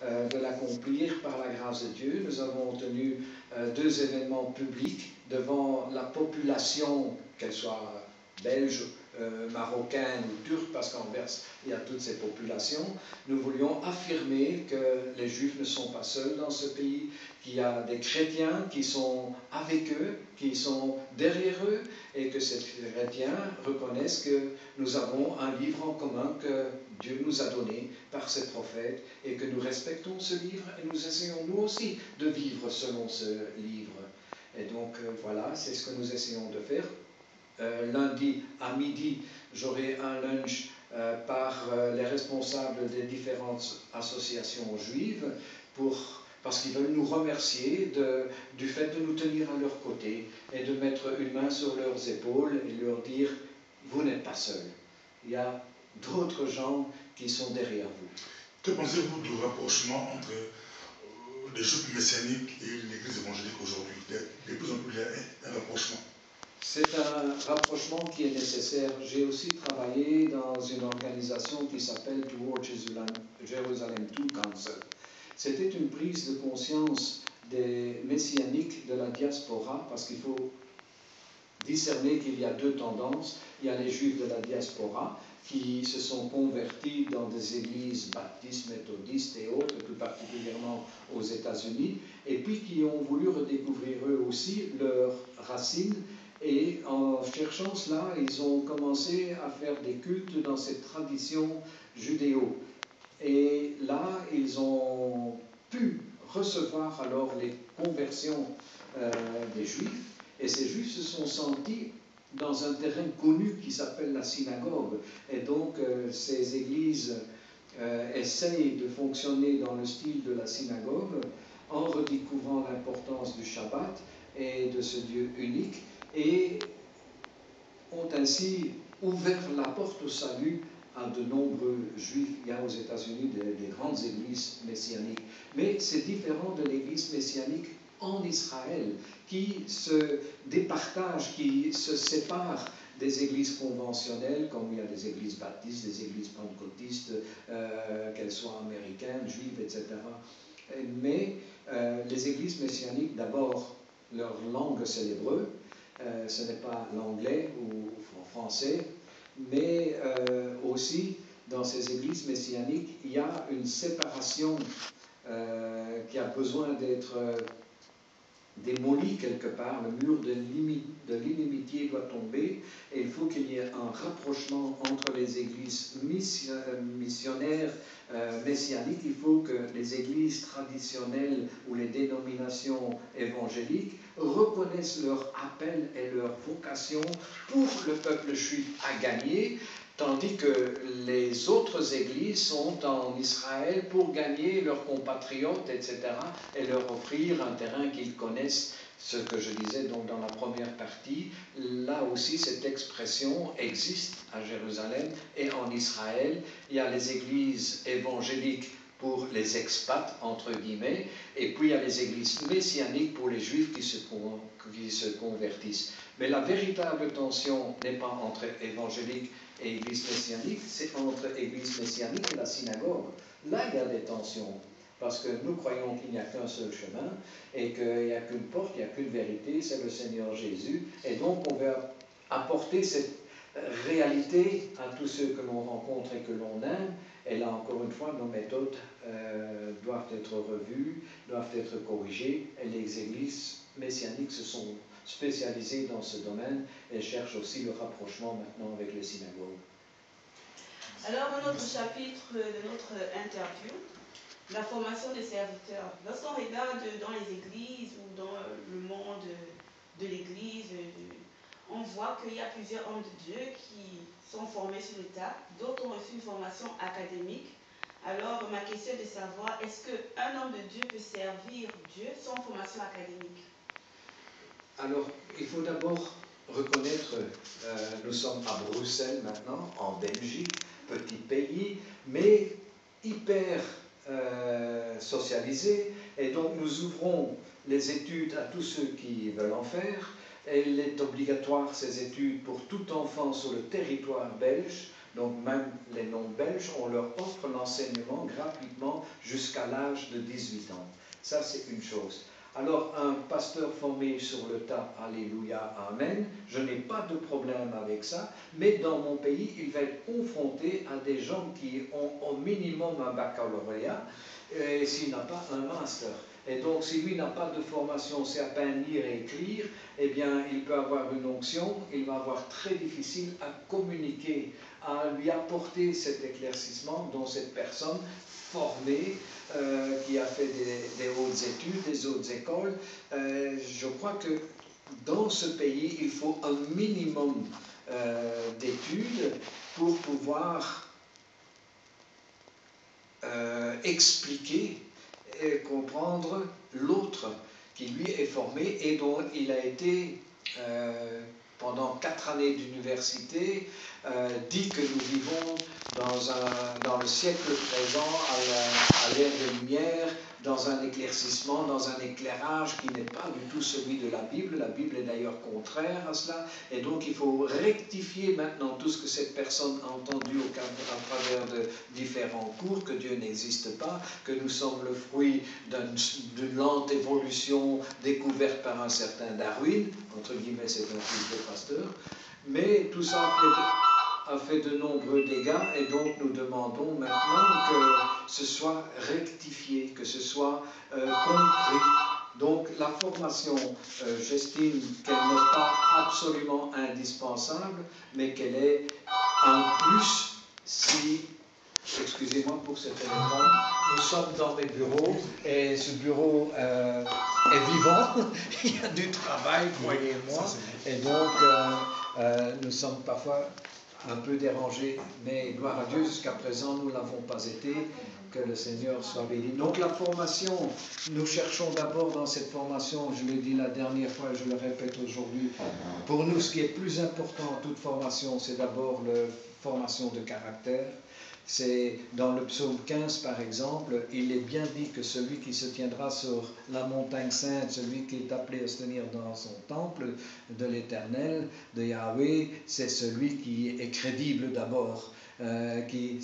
de l'accomplir par la grâce de Dieu. Nous avons tenu 2 événements publics devant la population, qu'elle soit belge, marocaine ou turque, parce qu'Anvers, il y a toutes ces populations. Nous voulions affirmer que les Juifs ne sont pas seuls dans ce pays, qu'il y a des chrétiens qui sont avec eux, qui sont derrière eux, et que ces chrétiens reconnaissent que nous avons un livre en commun que Dieu nous a donné par ses prophètes, et que nous respectons ce livre, et nous essayons nous aussi de vivre selon ce livre. Et donc voilà, c'est ce que nous essayons de faire. Lundi à midi, j'aurai un lunch par les responsables des différentes associations juives parce qu'ils veulent nous remercier du fait de nous tenir à leur côté et de mettre une main sur leurs épaules et leur dire « Vous n'êtes pas seuls, il y a d'autres gens qui sont derrière vous ». Que pensez-vous du rapprochement entre les Juifs messianiques et l'Église évangélique aujourd'hui? De plus en plus, il y a un rapprochement. C'est un rapprochement qui est nécessaire. J'ai aussi travaillé dans une organisation qui s'appelle Towards Jerusalem II Council. C'était une prise de conscience des messianiques de la diaspora, parce qu'il faut discerner qu'il y a 2 tendances. Il y a les Juifs de la diaspora qui se sont convertis dans des églises baptistes, méthodistes et autres, plus particulièrement aux États-Unis, et puis qui ont voulu redécouvrir eux aussi leurs racines. Et en cherchant cela, ils ont commencé à faire des cultes dans cette tradition judéo. Et là, ils ont pu recevoir alors les conversions des Juifs. Et ces Juifs se sont sentis dans un terrain connu qui s'appelle la synagogue. Et donc, ces églises essayent de fonctionner dans le style de la synagogue en redécouvrant l'importance du Shabbat et de ce Dieu unique, et ont ainsi ouvert la porte au salut à de nombreux Juifs. Il y a aux États-Unis des grandes églises messianiques. Mais c'est différent de l'église messianique en Israël, qui se départage, qui se sépare des églises conventionnelles, comme il y a des églises baptistes, des églises pentecôtistes, qu'elles soient américaines, juives, etc. Mais les églises messianiques, d'abord, leur langue c'est l'hébreu, ce n'est pas l'anglais ou français, mais aussi dans ces églises messianiques, il y a une séparation qui a besoin d'être démolie quelque part. Le mur de l'inimitié doit tomber, et il faut qu'il y ait un rapprochement entre les églises missionnaires messianiques. Il faut que les églises traditionnelles ou les dénominations évangéliques reconnaissent leur appel et leur vocation pour le peuple juif à gagner, tandis que les autres églises sont en Israël pour gagner leurs compatriotes, etc., et leur offrir un terrain qu'ils connaissent. Ce que je disais donc dans la première partie, là aussi cette expression existe à Jérusalem et en Israël. Il y a les églises évangéliques pour les expats, entre guillemets, et puis il y a les églises messianiques pour les juifs qui se convertissent. Mais la véritable tension n'est pas entre évangéliques et église messianique, c'est entre église messianique et la synagogue. Là, il y a des tensions, parce que nous croyons qu'il n'y a qu'un seul chemin, et qu'il n'y a qu'une porte, il n'y a qu'une vérité, c'est le Seigneur Jésus, et donc on veut apporter cette réalité à tous ceux que l'on rencontre et que l'on aime. Et là, encore une fois, nos méthodes doivent être revues, doivent être corrigées, et les églises messianiques se sont spécialisées dans ce domaine et cherchent aussi le rapprochement maintenant avec les synagogues. Alors, un autre chapitre de notre interview, la formation des serviteurs. Lorsqu'on regarde dans les églises ou dans le monde de l'église, on voit qu'il y a plusieurs hommes de Dieu qui sont formés sur le tas, d'autres ont reçu une formation académique. Alors, ma question est de savoir, est-ce qu'un homme de Dieu peut servir Dieu sans formation académique? Alors, il faut d'abord reconnaître, nous sommes à Bruxelles maintenant, en Belgique, petit pays, mais hyper socialisé, et donc nous ouvrons les études à tous ceux qui veulent en faire. Elle est obligatoire, ces études, pour tout enfant sur le territoire belge, Donc même les non-belges, on leur offre l'enseignement gratuitement jusqu'à l'âge de 18 ans. Ça, c'est une chose. Alors, un pasteur formé sur le tas, alléluia, amen, je n'ai pas de problème avec ça, mais dans mon pays, il va être confronté à des gens qui ont au minimum un baccalauréat, et s'il n'a pas un master. Et donc, si lui n'a pas de formation, c'est à peine lire et écrire, eh bien, il peut avoir une onction, il va avoir très difficile à communiquer, à lui apporter cet éclaircissement dont cette personne formée, qui a fait des hautes études, des hautes écoles. Je crois que dans ce pays, il faut un minimum d'études pour pouvoir expliquer et comprendre l'autre qui lui est formé et dont il a été pendant 4 années d'université, dit que nous vivons dans le siècle présent, à l'ère des Lumières, dans un éclaircissement, dans un éclairage qui n'est pas du tout celui de la Bible. La Bible est d'ailleurs contraire à cela. Et donc il faut rectifier maintenant tout ce que cette personne a entendu à travers de différents cours, que Dieu n'existe pas, que nous sommes le fruit d'une lente évolution découverte par un certain Darwin, entre guillemets c'est un fils de pasteur. Mais tout ça a fait de nombreux dégâts et donc nous demandons maintenant que ce soit rectifié, que ce soit compris. Donc la formation, j'estime qu'elle n'est pas absolument indispensable, mais qu'elle est un plus si, excusez-moi pour cet élément, nous sommes dans mes bureaux et ce bureau est vivant, il y a du travail, croyez-moi, et donc nous sommes parfois un peu dérangés, mais gloire à Dieu, jusqu'à présent, nous ne l'avons pas été, que le Seigneur soit béni. Donc la formation, nous cherchons d'abord dans cette formation, je l'ai dit la dernière fois et je le répète aujourd'hui, pour nous, ce qui est plus important en toute formation, c'est d'abord la formation de caractère. C'est dans le psaume 15 par exemple, il est bien dit que celui qui se tiendra sur la montagne sainte, celui qui est appelé à se tenir dans son temple de l'Éternel, de Yahweh, c'est celui qui est crédible d'abord, que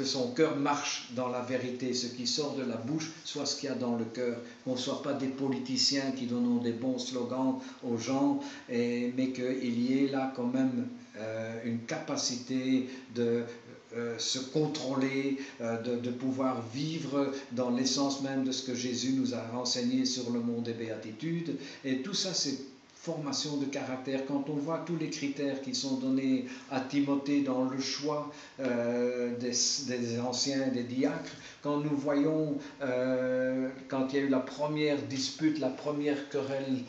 son cœur marche dans la vérité, ce qui sort de la bouche soit ce qu'il y a dans le cœur, qu'on ne soit pas des politiciens qui donnent des bons slogans aux gens, mais qu'il y ait là quand même une capacité de se contrôler, de pouvoir vivre dans l'essence même de ce que Jésus nous a renseigné sur le monde des béatitudes. Et tout ça, c'est formation de caractère. Quand on voit tous les critères qui sont donnés à Timothée dans le choix des anciens, des diacres, quand nous voyons, quand il y a eu la première dispute, la première querelle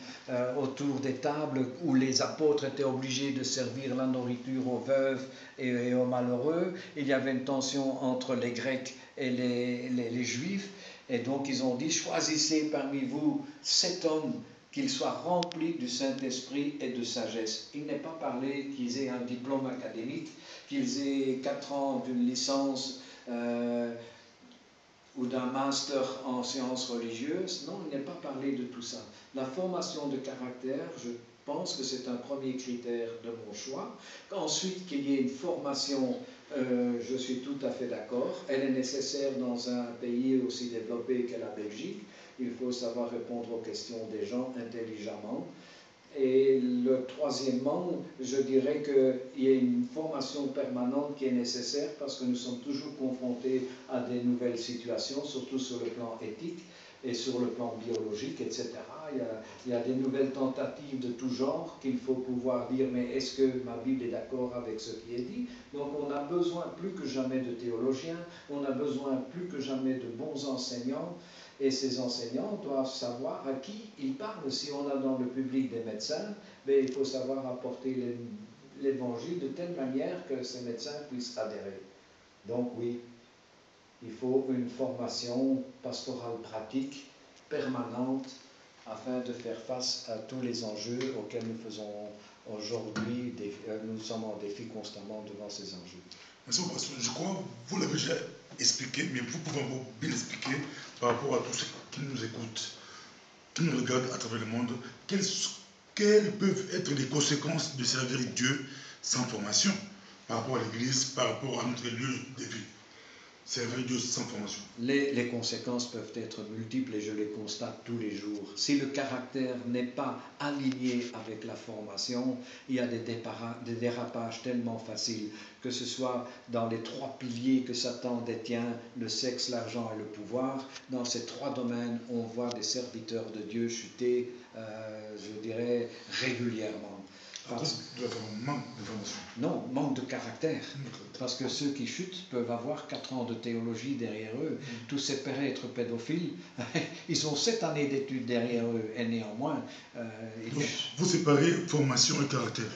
autour des tables, où les apôtres étaient obligés de servir la nourriture aux veuves et aux malheureux, il y avait une tension entre les Grecs et les Juifs, et donc ils ont dit, choisissez parmi vous 7 hommes qu'ils soient remplis du Saint-Esprit et de sagesse. Il n'est pas parlé qu'ils aient un diplôme académique, qu'ils aient 4 ans d'une licence ou d'un master en sciences religieuses. Non, il n'est pas parlé de tout ça. La formation de caractère, je pense que c'est un premier critère de mon choix. Ensuite, qu'il y ait une formation, je suis tout à fait d'accord. Elle est nécessaire dans un pays aussi développé que la Belgique. Il faut savoir répondre aux questions des gens intelligemment. Et le troisièmement, je dirais qu'il y a une formation permanente qui est nécessaire parce que nous sommes toujours confrontés à des nouvelles situations, surtout sur le plan éthique et sur le plan biologique, etc. Il y a des nouvelles tentatives de tout genre qu'il faut pouvoir dire, mais est-ce que ma Bible est d'accord avec ce qui est dit? Donc on a besoin plus que jamais de théologiens, on a besoin plus que jamais de bons enseignants. Et ces enseignants doivent savoir à qui ils parlent. Si on a dans le public des médecins, mais il faut savoir apporter l'évangile de telle manière que ces médecins puissent adhérer. Donc oui, il faut une formation pastorale pratique, permanente, afin de faire face à tous les enjeux auxquels nous faisons aujourd'hui, nous sommes en défi constamment devant ces enjeux. Merci beaucoup, pasteur. Je crois que vous l'avez déjà expliqué, mais vous pouvez encore bien expliquer par rapport à tous ceux qui nous écoutent, qui nous regardent à travers le monde, quelles peuvent être les conséquences de servir Dieu sans formation. par rapport à l'Église, par rapport à notre lieu de vie. Servir Dieu sans formation. Les conséquences peuvent être multiples et je les constate tous les jours. Si le caractère n'est pas aligné avec la formation, il y a des dérapages tellement faciles, que ce soit dans les 3 piliers que Satan détient, le sexe, l'argent et le pouvoir. Dans ces 3 domaines, on voit des serviteurs de Dieu chuter, je dirais, régulièrement. Manque de formation. Non, manque de caractère. Parce que ceux qui chutent peuvent avoir 4 ans de théologie derrière eux. Tous ces prêtres pédophiles, ils ont 7 années d'études derrière eux. Et néanmoins... Donc, vous séparez formation et caractère.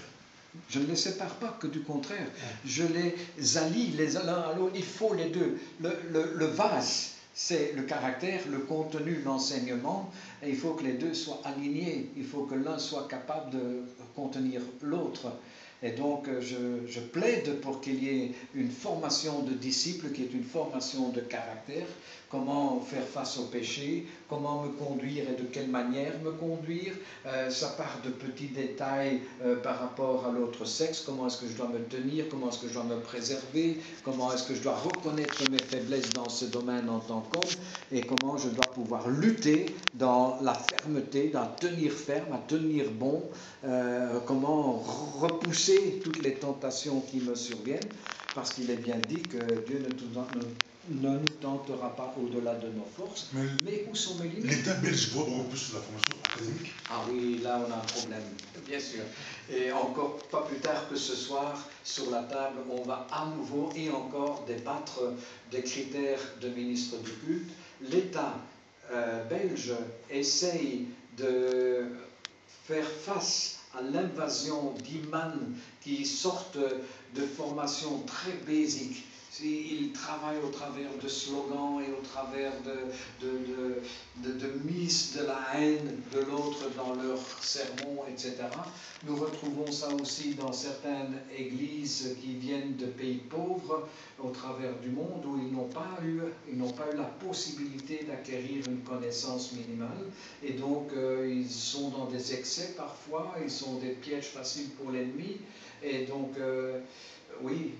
Je ne les sépare pas, que du contraire. Je les allie les uns à l'autre. Il faut les deux. Le vase, c'est le caractère, le contenu, l'enseignement, et il faut que les deux soient alignés. Il faut que l'un soit capable de contenir l'autre. Et donc, je plaide pour qu'il y ait une formation de disciples qui est une formation de caractère. Comment faire face au péché, comment me conduire et de quelle manière me conduire. Ça part de petits détails par rapport à l'autre sexe. Comment est-ce que je dois me tenir, comment est-ce que je dois me préserver, comment est-ce que je dois reconnaître mes faiblesses dans ce domaine en tant qu'homme, et comment je dois pouvoir lutter dans la fermeté, dans tenir ferme, à tenir bon, comment repousser toutes les tentations qui me surviennent, parce qu'il est bien dit que Dieu ne nous tentera pas au-delà de nos forces. Mais où sont mes limites? L'État belge voit beaucoup plus la formation académique. Ah oui, là on a un problème, bien sûr. Et encore pas plus tard que ce soir, sur la table, on va à nouveau et encore débattre des critères de ministre du culte. L'État belge essaye de faire face à l'invasion d'imams qui sortent de formations très basiques. Ils travaillent au travers de slogans et au travers de mise de la haine de l'autre dans leurs sermons, etc. Nous retrouvons ça aussi dans certaines églises qui viennent de pays pauvres au travers du monde, où ils n'ont pas eu la possibilité d'acquérir une connaissance minimale, et donc ils sont dans des excès parfois, ils sont des pièges faciles pour l'ennemi, et donc oui,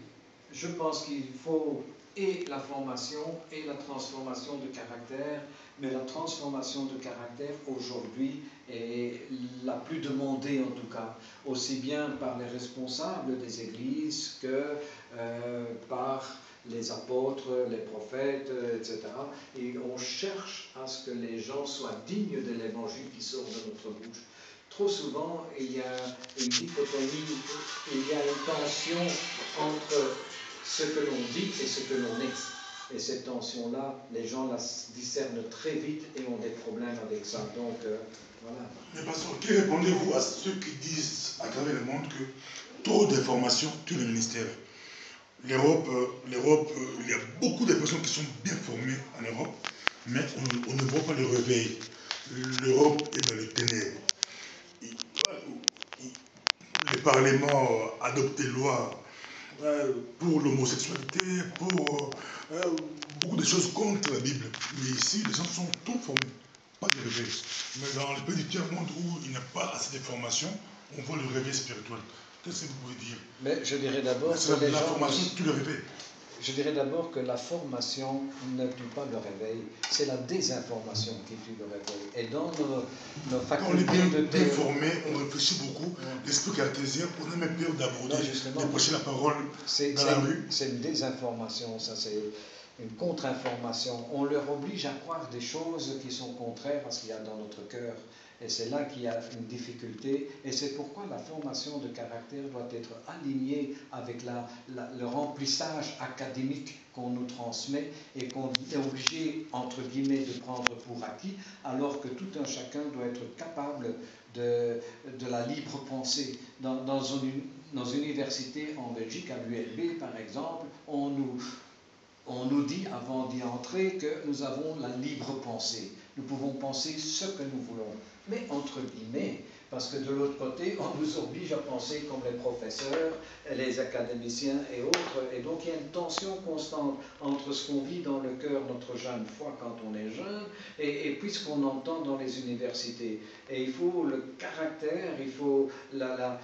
je pense qu'il faut et la formation et la transformation de caractère, mais la transformation de caractère aujourd'hui est la plus demandée en tout cas, aussi bien par les responsables des églises que par les apôtres, les prophètes, etc. Et on cherche à ce que les gens soient dignes de l'évangile qui sort de notre bouche. Trop souvent, il y a une dichotomie, il y a une tension entre ce que l'on dit et ce que l'on est. Et cette tension-là, les gens la discernent très vite et ont des problèmes avec ça. Donc, voilà. Mais pasteur, que répondez-vous à ceux qui disent à travers le monde que trop d'informations tue le ministère? L'Europe, il y a beaucoup de personnes qui sont bien formées en Europe, mais on ne voit pas le réveil. L'Europe est dans les ténèbres. Le Parlement adopte des lois pour l'homosexualité, pour beaucoup de choses contre la Bible. Mais ici, les gens sont tous formés, pas de réveil. Mais dans le pays du tiers-monde où il n'y a pas assez de formation, on voit le réveil spirituel. Qu'est-ce que vous pouvez dire? Mais je dirais d'abord que la formation tue le réveil. Je dirais d'abord que la formation ne tue pas le réveil, c'est la désinformation qui tue le réveil. Et dans nos facultés de bien formés, on réfléchit beaucoup, l'esprit cartésien, on a même peur d'aborder, de prêcher la parole dans la rue. C'est une désinformation, ça c'est une contre-information. On leur oblige à croire des choses qui sont contraires à ce qu'il y a dans notre cœur. Et c'est là qu'il y a une difficulté, et c'est pourquoi la formation de caractère doit être alignée avec le remplissage académique qu'on nous transmet et qu'on est obligé, entre guillemets, de prendre pour acquis, alors que tout un chacun doit être capable de la libre pensée. Dans nos universités en Belgique, à l'ULB par exemple, on nous dit avant d'y entrer que nous avons la libre pensée. Nous pouvons penser ce que nous voulons. Mais entre guillemets, parce que de l'autre côté, on nous oblige à penser comme les professeurs, les académiciens et autres. Et donc il y a une tension constante entre ce qu'on vit dans le cœur, notre jeune foi quand on est jeune, et puisqu'on entend dans les universités. Et il faut le caractère, il faut la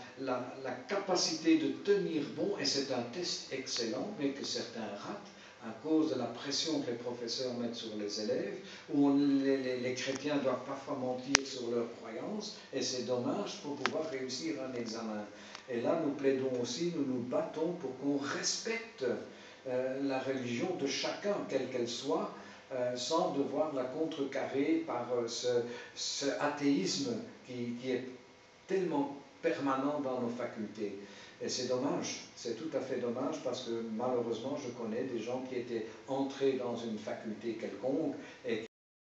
capacité de tenir bon, et c'est un test excellent, mais que certains ratent à cause de la pression que les professeurs mettent sur les élèves, où les chrétiens doivent parfois mentir sur leurs croyances, et c'est dommage pour pouvoir réussir un examen. Et là, nous plaidons aussi, nous nous battons pour qu'on respecte la religion de chacun, quelle qu'elle soit, sans devoir la contrecarrer par ce athéisme qui est tellement permanent dans nos facultés. Et c'est dommage, c'est tout à fait dommage parce que malheureusement je connais des gens qui étaient entrés dans une faculté quelconque et